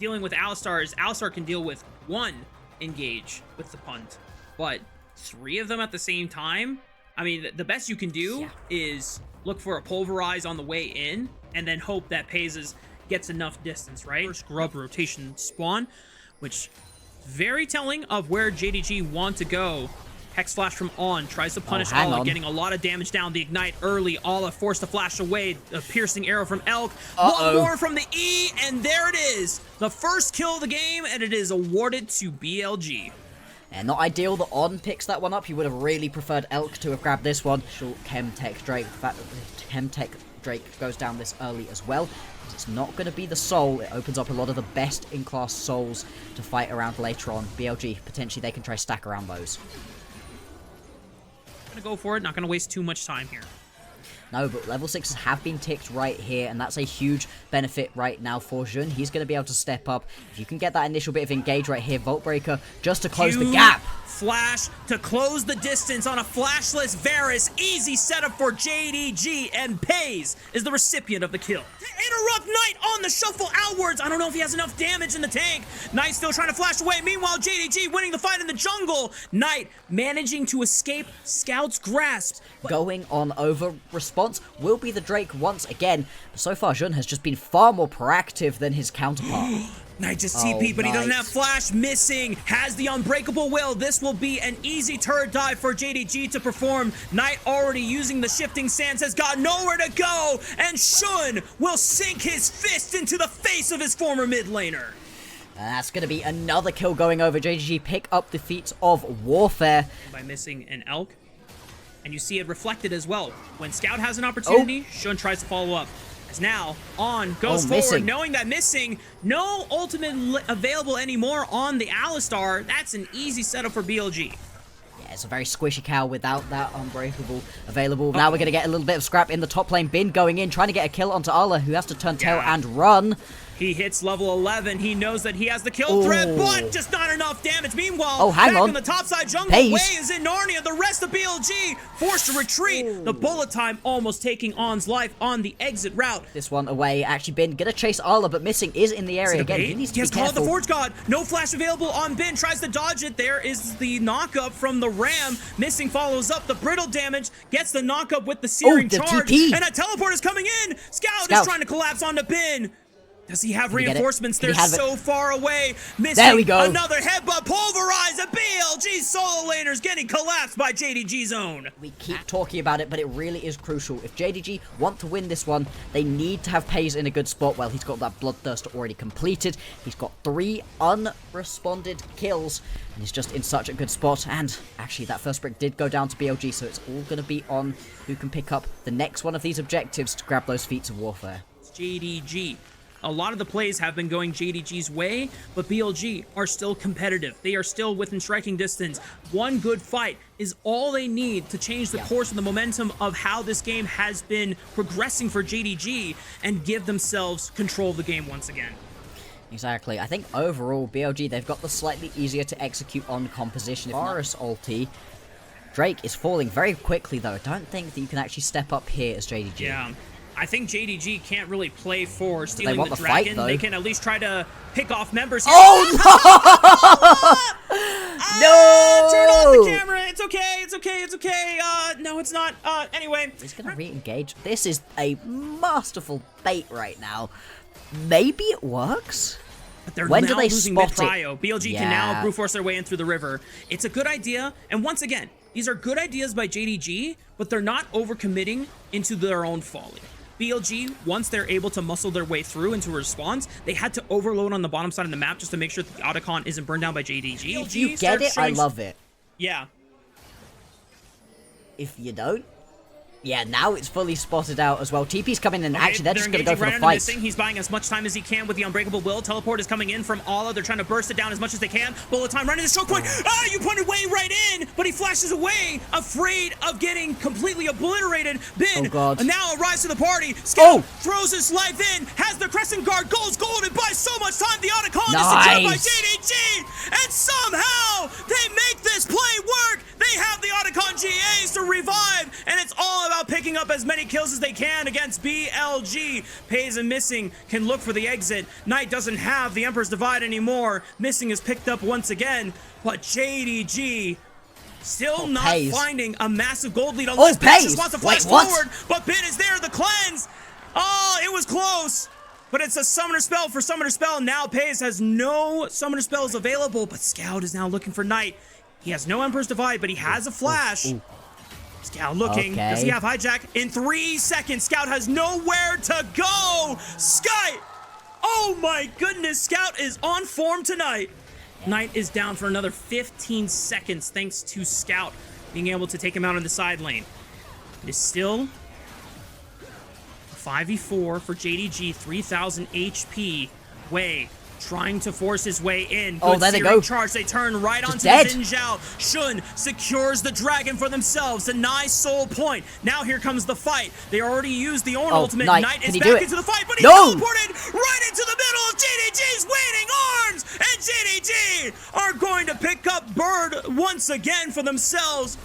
dealing with Allistar is Allistar can deal with one engage with the punt, but 3 of them at the same time? I mean, the best you can do is look for a pulverize on the way in and then hope that Pazes gets enough distance, right? First grub rotation spawn, which very telling of where JDG want to go. Hex flash from On, tries to punish Ala, getting a lot of damage down. The ignite early, Ala forced to flash away. A piercing arrow from Elk. One more from the E, and there it is. The first kill of the game, and it is awarded to BLG. And not ideal that On picks that one up. He would have really preferred Elk to have grabbed this one. Short Chemtech Drake. The fact that Chemtech Drake goes down this early as well. It's not going to be the soul. It opens up a lot of the best in-class souls to fight around later on. BLG, potentially they can try stack around those. Gonna go for it, not gonna waste too much time here. No, but level 6s have been ticked right here, and that's a huge benefit right now for Jun. He's going to be able to step up. If you can get that initial bit of engage right here, Vault Breaker, just to close the gap. Flash to close the distance on a flashless Varus. Easy setup for JDG, and Pays is the recipient of the kill. To interrupt Knight on the shuffle outwards. I don't know if he has enough damage in the tank. Knight still trying to flash away. Meanwhile, JDG winning the fight in the jungle. Knight managing to escape Scout's grasp. Going on over response will be the Drake once again. But so far, Jun has just been far more proactive than his counterpart. Knight just TP, but he doesn't have flash. Missing, has the unbreakable will. This will be an easy turret dive for JDG to perform. Knight already using the shifting sands, has got nowhere to go, and Shun will sink his fist into the face of his former mid laner. That's going to be another kill going over. JDG pick up the feats of Warfare. By missing an Elk. And you see it reflected as well. When Scout has an opportunity, Shun tries to follow up. As now, On goes forward, knowing that missing, no ultimate available anymore on the Allistar. That's an easy setup for BLG. Yeah, it's a very squishy cow without that unbreakable available. Now we're going to get a little bit of scrap in the top lane. Bin going in, trying to get a kill onto Ala, who has to turn tail and run. He hits level 11. He knows that he has the kill threat, but just not enough damage. Meanwhile, back in the topside jungle, Way is in Narnia. The rest of BLG forced to retreat. The bullet time almost taking On's life on the exit route. This one away. Actually, Bin gonna chase Ala, but missing is in the area again. He needs to be careful. Called the Forge God. No flash available on Bin. Tries to dodge it. There is the knock-up from the Ram. Missing follows up the brittle damage. Gets the knock-up with the searing charge. TP. And a teleport is coming in. Scout is trying to collapse onto Bin. Does he have reinforcements? They're so far away. Missing. There we go. Another headbutt. Pulverize. A BLG solo laners getting collapsed by JDG's own. We keep talking about it, but it really is crucial. If JDG want to win this one, they need to have Pays in a good spot. Well, he's got that Bloodthirst already completed. He's got 3 unresponded kills, and he's just in such a good spot. And actually, that first brick did go down to BLG, so it's all going to be on who can pick up the next one of these objectives to grab those feats of Warfare. It's JDG. A lot of the plays have been going JDG's way, but BLG are still competitive. They are still within striking distance. One good fight is all they need to change the course and the momentum of how this game has been progressing for JDG and give themselves control of the game once again. Exactly. I think overall, BLG, they've got the slightly easier to execute on composition. Varus ulti. Drake is falling very quickly, though. I don't think that you can actually step up here as JDG. Yeah. I think JDG can't really play for stealing the dragon. They can at least try to pick off members here. Oh, no! Turn off the camera. It's okay. It's okay. It's okay. No, it's not. Anyway. He's going to re-engage. This is a masterful bait right now. Maybe it works? But they're now losing mid-prio. BLG can now brute force their way in through the river. It's a good idea. And once again, these are good ideas by JDG, but they're not overcommitting into their own folly. BLG, once they're able to muscle their way through into a response, they had to overload on the bottom side of the map just to make sure that the Otacon isn't burned down by JDG. If you get it, I love it. Yeah. If you don't, yeah, now it's fully spotted out as well. TP's coming in, actually, they're just going to go for the fight. He's buying as much time as he can with the Unbreakable Will. Teleport is coming in from Ala. They're trying to burst it down as much as they can. Bullet time running the choke point. Ah, you pointed way right in, but he flashes away, afraid of getting completely obliterated. Bin, now a rise to the party. Scout throws his life in, has the Crescent Guard, goes golden, buys so much time. The Otacon is secured by JDG, and somehow they make this play work. They have the Otacon GAs to revive, and it's all about picking up as many kills as they can against BLG. Pays and Missing can look for the exit. Knight doesn't have the Emperor's Divide anymore. Missing is picked up once again, but JDG still not finding a massive gold lead unless Ben just wants to flash forward, but Ben is there, the cleanse. Oh, it was close. But it's a Summoner Spell for Summoner Spell. Now Pays has no Summoner Spells available, but Scout is now looking for Knight. He has no Emperor's Divide, but he has a flash. Scout looking. Does he have Hijack? In 3 seconds, Scout has nowhere to go. Sky! Oh my goodness, Scout is on form tonight. Knight is down for another 15 seconds thanks to Scout being able to take him out on the side lane. It is still 5v4 for JDG, 3000 HP. Wei trying to force his way in. Oh, there they go. Charge. They turn right onto the Xin Zhao. Shun secures the dragon for themselves. A nice soul point. Now here comes the fight. They already used the own ultimate. Knight is back into the fight, but he teleported right into the middle of JDG's waiting arms. And JDG are going to pick up Bird once again for themselves.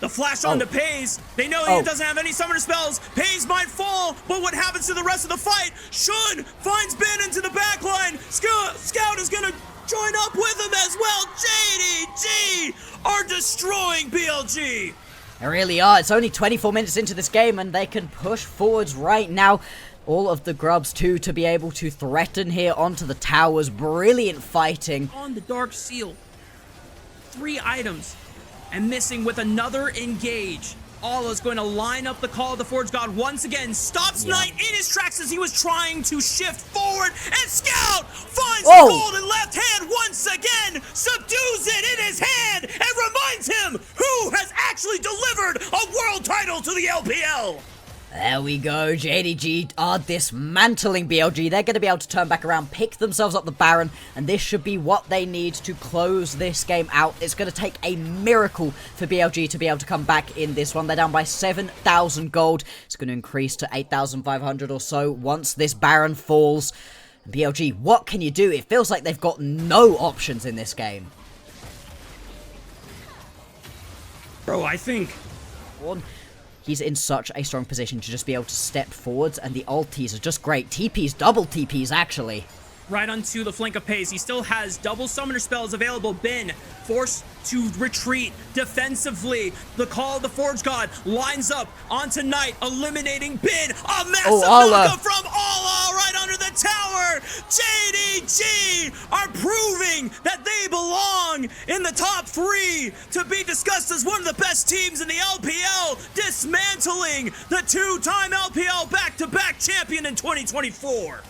The flash onto Pays. They know he doesn't have any summoner spells. Pays might fall, but what happens to the rest of the fight? Shun finds Ben into the backline. Scout is going to join up with him as well. JDG are destroying BLG. They really are. It's only 24 minutes into this game, and they can push forwards right now. All of the grubs, too, to be able to threaten here onto the towers. Brilliant fighting. On the Dark Seal. 3 items. And Missing with another engage. Alla's going to line up the Call of the Forge God once again. Stops Knight in his tracks as he was trying to shift forward. And Scout finds the golden left hand once again. Subdues it in his hand. And reminds him who has actually delivered a world title to the LPL. There we go. JDG are dismantling BLG. They're going to be able to turn back around, pick themselves up the Baron, and this should be what they need to close this game out. It's going to take a miracle for BLG to be able to come back in this one. They're down by 7,000 gold. It's going to increase to 8,500 or so once this Baron falls. BLG, what can you do? It feels like they've got no options in this game. Bro, I think... He's in such a strong position to just be able to step forwards, and the ultis are just great. TPs, double TPs, actually. Right onto the flank of Pays. He still has double summoner spells available. Ben forced to retreat defensively. The Call of the Forge God lines up onto Knight, eliminating Ben. A massive knockup from Alla right under the tower. JDG are proving that they belong in the top 3 to be discussed as one of the best teams in the LPL, dismantling the 2-time LPL back-to-back champion in 2024.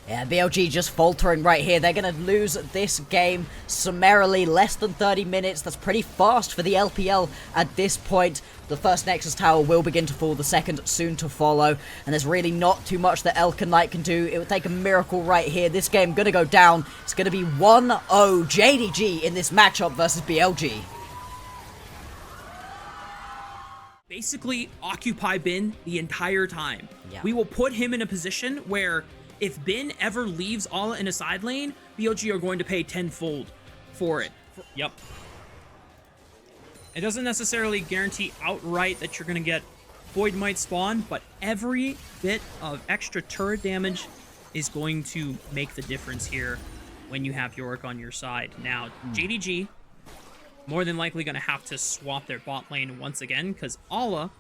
Yeah, BLG just faltering right here. They're going to lose this game summarily. Less than 30 minutes. That's pretty fast for the LPL at this point. The first Nexus Tower will begin to fall. The second soon to follow. And there's really not too much that Elk and Knight can do. It would take a miracle right here. This game going to go down. It's going to be 1-0 JDG in this matchup versus BLG. Basically, occupy Ben the entire time. We will put him in a position where... if Ben ever leaves Alla in a side lane, BLG are going to pay tenfold for it. Yep. It doesn't necessarily guarantee outright that you're going to get Void Might spawn, but every bit of extra turret damage is going to make the difference here when you have Yorick on your side. Now, JDG, more than likely going to have to swap their bot lane once again, because Alla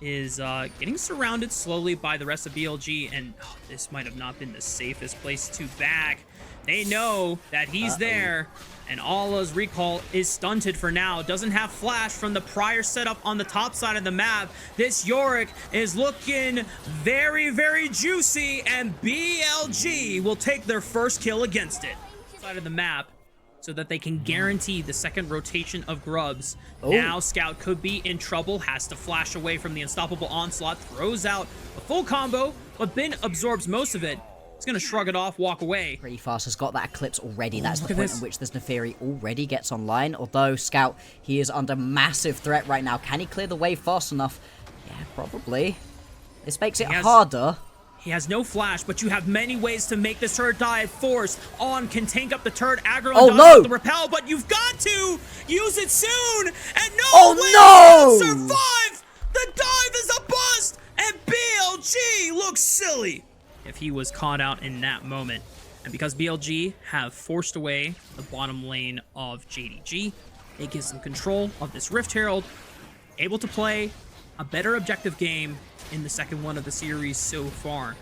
is getting surrounded slowly by the rest of BLG, and this might have not been the safest place to back. They know that he's there, and Alla's recall is stunted for now. Doesn't have flash from the prior setup on the top side of the map. This Yorick is looking very, very juicy, and BLG will take their first kill against it. Side of the map, so that they can guarantee the second rotation of grubs. Now Scout could be in trouble, has to flash away from the unstoppable onslaught, throws out a full combo, but Ben absorbs most of it. He's gonna shrug it off, walk away. Pretty fast, has got that Eclipse already. That's the point at which this Neferi already gets online, although Scout, he is under massive threat right now. Can he clear the wave fast enough? Yeah, probably. This makes it harder. He has no flash, but you have many ways to make this turret die. Force on can tank up the turret, aggro and the repel, but you've got to use it soon, and no way to survive. The dive is a bust, And BLG looks silly if he was caught out in that moment. And because BLG have forced away the bottom lane of JDG, it gives them control of this Rift Herald, able to play a better objective game in the second one of the series so far.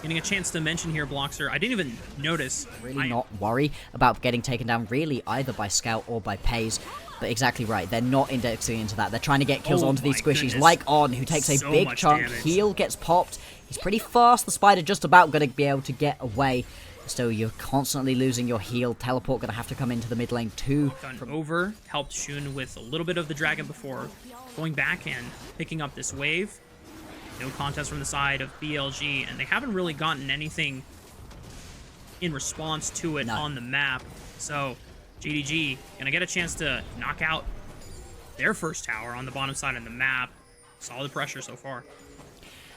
Getting a chance to mention here, Bloxer, I didn't even notice. Really not worry about getting taken down really either by Scout or by Pays. But exactly right, they're not indexing into that. They're trying to get kills onto these squishies, goodness. like On, who takes a big chunk. Damage. Heal gets popped. He's pretty fast. The Spider just about going to be able to get away. So you're constantly losing your heal. Teleport going to have to come into the mid lane too. Done over, helped Shun with a little bit of the dragon before going back and picking up this wave. No contest from the side of BLG, and they haven't really gotten anything in response to it on the map. So JDG gonna get a chance to knock out their first tower on the bottom side of the map. Solid pressure so far.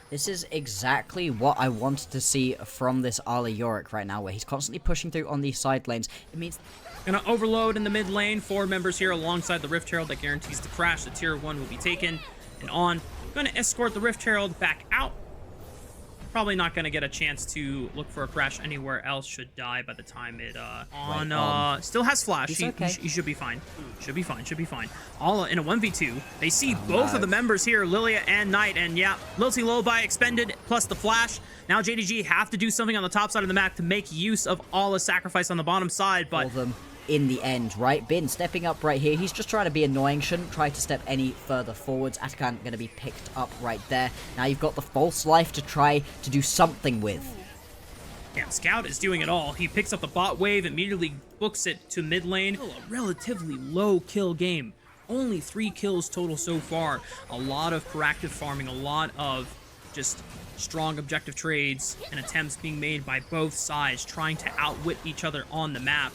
This is exactly what I wanted to see from this Arla Yorick right now, where he's constantly pushing through on these side lanes. It means... Gonna overload in the mid lane. 4 members here alongside the Rift Herald that guarantees the crash. The tier 1 will be taken. And On gonna escort the Rift Herald back out. Probably not gonna get a chance to look for a crash anywhere else. Should die by the time it On still has flash. He should be fine. Should be fine. All in a 1v2. They see both of the members here, Lilia and Knight, and yeah, Lilty Lullaby expended plus the flash. Now JDG have to do something on the top side of the map to make use of Allah's sacrifice on the bottom side, but in the end, right? Bin stepping up right here. He's just trying to be annoying. Shouldn't try to step any further forwards. Atakan going to be picked up right there. Now you've got the false life to try to do something with. Yeah, Scout is doing it all. He picks up the bot wave, immediately books it to mid lane. Still a relatively low kill game. Only 3 kills total so far. A lot of proactive farming, a lot of just strong objective trades and attempts being made by both sides, trying to outwit each other on the map.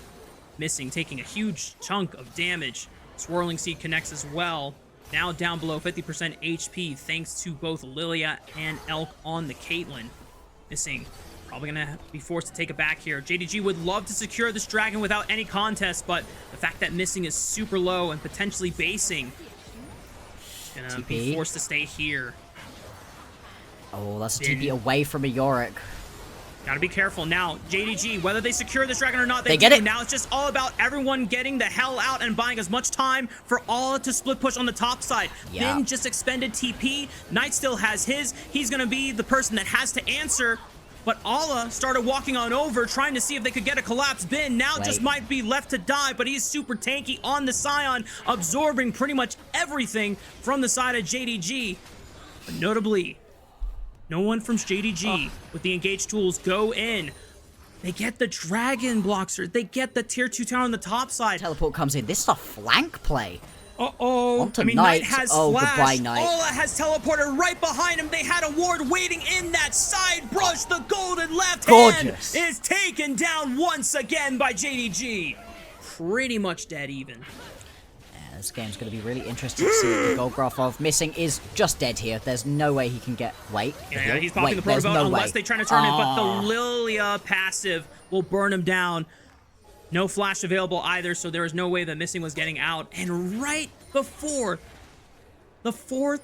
Missing, taking a huge chunk of damage. Swirling Seed connects as well. Now down below 50% HP thanks to both Lilia and Elk on the Caitlyn. Missing. Probably gonna be forced to take it back here. JDG would love to secure this dragon without any contest, but the fact that Missing is super low and potentially basing, gonna be forced to stay here. Oh, that's a TP away from a Yorick. Gotta be careful now. JDG, whether they secure this dragon or not, they get it. Now it's just all about everyone getting the hell out and buying as much time for Alla to split push on the top side. Bin just expended TP. Knight still has his. He's gonna be the person that has to answer. But Alla started walking on over, trying to see if they could get a collapse. Bin now just might be left to die, but he's super tanky on the Scion, absorbing pretty much everything from the side of JDG. But notably, no one from JDG with the engaged tools go in. They get the dragon bloxer. They get the tier 2 tower on the top side. Teleport comes in. This is a flank play. I mean, Knight has flash. Goodbye, Knight. Alla has teleported right behind him. They had a ward waiting in that side brush. The golden left hand is taken down once again by JDG. Pretty much dead even. This game's going to be really interesting to see. The gold graph of Missing is just dead here. There's no way he can get... Yeah, he's popping the proto unless they try to turn it, but the Lilia passive will burn him down. No flash available either, so there is no way that Missing was getting out. And right before the 5th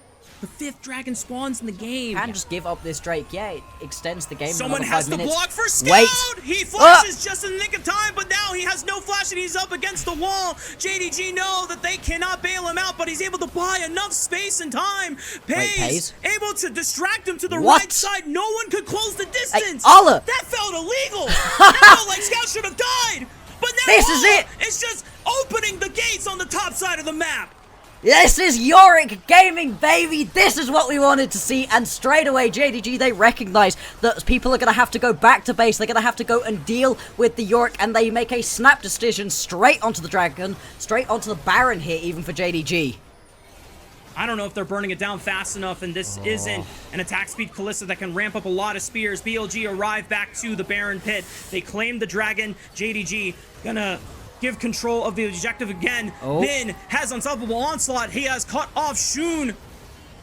dragon spawns in the game. Can just give up this Drake. Yeah, it extends the game. Someone has the block for Scout. He flashes just in the nick of time, but now he has no flash and he's up against the wall. JDG know that they cannot bail him out, but he's able to buy enough space and time. Pays able to distract him to the right side. No one could close the distance. Alla! That felt illegal. That felt like Scout should have died. But now this is it. It's just opening the gates on the top side of the map. This is Yorick Gaming, baby! This is what we wanted to see, and straight away, JDG, they recognize that people are going to have to go back to base, they're going to have to go and deal with the Yorick, and they make a snap decision straight onto the Dragon, straight onto the Baron here, even for JDG. I don't know if they're burning it down fast enough, and this isn't an attack speed Kalista that can ramp up a lot of spears. BLG arrive back to the Baron pit. They claim the Dragon. JDG gonna give control of the objective again. Bin has unstoppable onslaught. He has cut off Shun.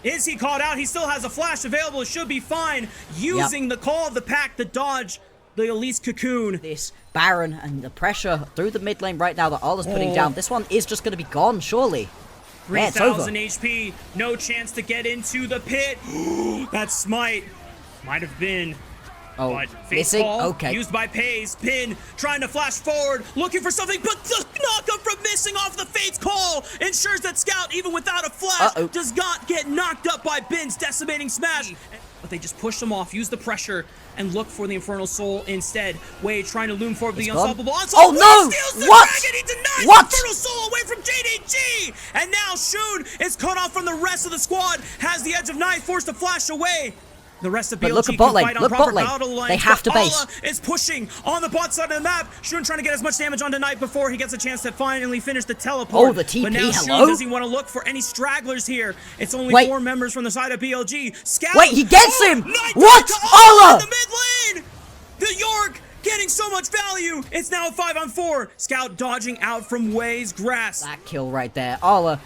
Is he caught out? He still has a flash available. It should be fine. Using the call of the pack to dodge the Elise Cocoon. This Baron and the pressure through the mid lane right now that Alla's putting down. This one is just going to be gone, surely. Yeah, it's over. 3,000 HP. No chance to get into the pit. That smite might have been. Oh, But face missing? ball Okay. used by Pays. Pin trying to flash forward, looking for something, but the knockup from missing off the Fate's call ensures that Scout, even without a flash, does not get knocked up by Bin's decimating smash. But they just push them off, use the pressure, and look for the Infernal Soul instead. Wade trying to loom forward the unstoppable onslaught. Oh no! Steals the What? dragon. He denies What? the Infernal Soul away from JDG. And now Shun is cut off from the rest of the squad. Has the Edge of Night forced to flash away. The rest of BLG look at can bot lane, fight on look proper bot lane. battle lines. They have to but base. Allah is pushing on the bot side of the map. Shun trying to get as much damage onto Knight before he gets a chance to finally finish the teleport. Oh, the TP, but now hello? Shun doesn't want to look for any stragglers here. It's only Wait. 4 members from the side of BLG. Scout. Wait, he gets him! Knight What? to Allah! in the mid lane. The York getting so much value. It's now a 5-on-4. Scout dodging out from Wei's grasp. That kill right there. Allah.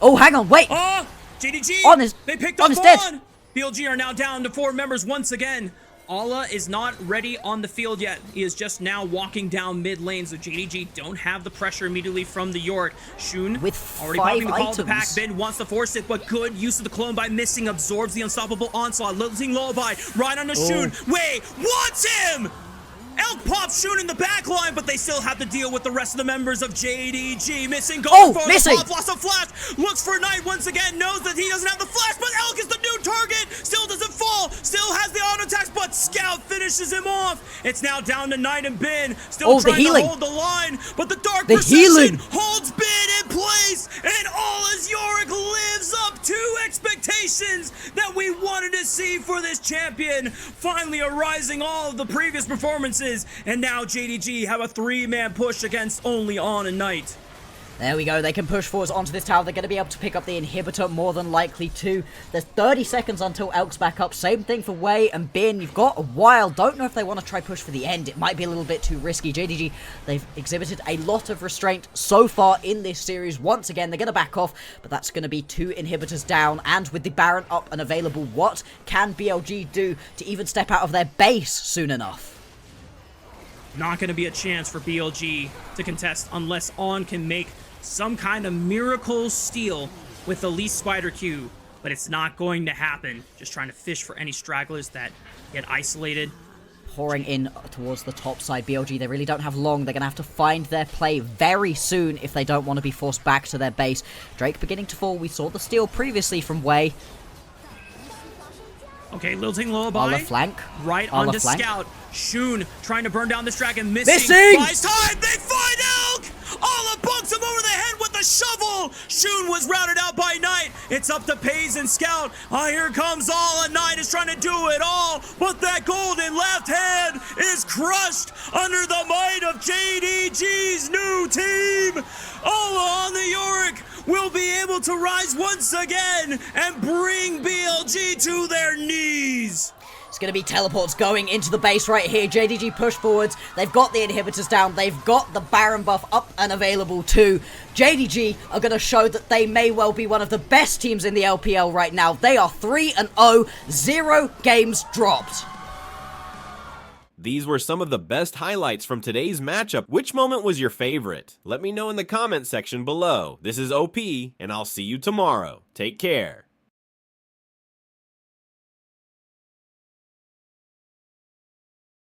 Oh, hang on, wait. JDG. They picked up on his dead. BLG are now down to 4 members once again. Allah is not ready on the field yet. He is just now walking down mid lane, so JDG don't have the pressure immediately from the York. Shun with already 5 popping the call items. to pack. Ben wants to force it, but good use of the clone by missing. Absorbs the unstoppable onslaught. Losing Lullaby right onto Shun. Wait, wants him! Elk pops Shun in the back line, but they still have to deal with the rest of the members of JDG. Missing, going for missing. the pop, lost a flash, looks for Knight once again, knows that he doesn't have the flash, but Elk is the new target, still doesn't fall, still has the auto attacks, but Scout finishes him off. It's now down to Knight and Bin, still trying to hold the line, but the Dark Precision holds Bin in place, and Allah's Yorick lives up to expectations that we wanted to see for this champion, finally arising all of the previous performances. And now JDG have a 3-man push against only On and Knight. There we go. They can push forwards onto this tower. They're going to be able to pick up the inhibitor more than likely too. There's 30 seconds until Elk's back up. Same thing for Wei and Bin. You've got a while. Don't know if they want to try push for the end. It might be a little bit too risky. JDG, they've exhibited a lot of restraint so far in this series. Once again, they're going to back off, but that's going to be 2 inhibitors down. And with the Baron up and available, what can BLG do to even step out of their base soon enough? Not going to be a chance for BLG to contest unless On can make some kind of miracle steal with the least Spider Q, but it's not going to happen. Just trying to fish for any stragglers that get isolated. Pouring in towards the top side. BLG, they really don't have long. They're going to have to find their play very soon if they don't want to be forced back to their base. Drake beginning to fall. We saw the steal previously from Wei. Okay, lilting Lullaby. Allah flank. Right Allah onto flank. Scout. Shun trying to burn down this dragon. Missing. Buys time. They find Elk. Allah bunks him over the head with a shovel. Shun was routed out by Knight. It's up to Pays and Scout. Here comes Allah. Knight is trying to do it all, but that golden left hand is crushed under the might of JDG's new team. Allah on the Yorick will be able to rise once again and bring BLG to their knees. It's going to be teleports going into the base right here. JDG push forwards. They've got the inhibitors down. They've got the Baron buff up and available too. JDG are going to show that they may well be one of the best teams in the LPL right now. They are 3-0, 0 games dropped. These were some of the best highlights from today's matchup. Which moment was your favorite? Let me know in the comment section below. This is OP, and I'll see you tomorrow. Take care.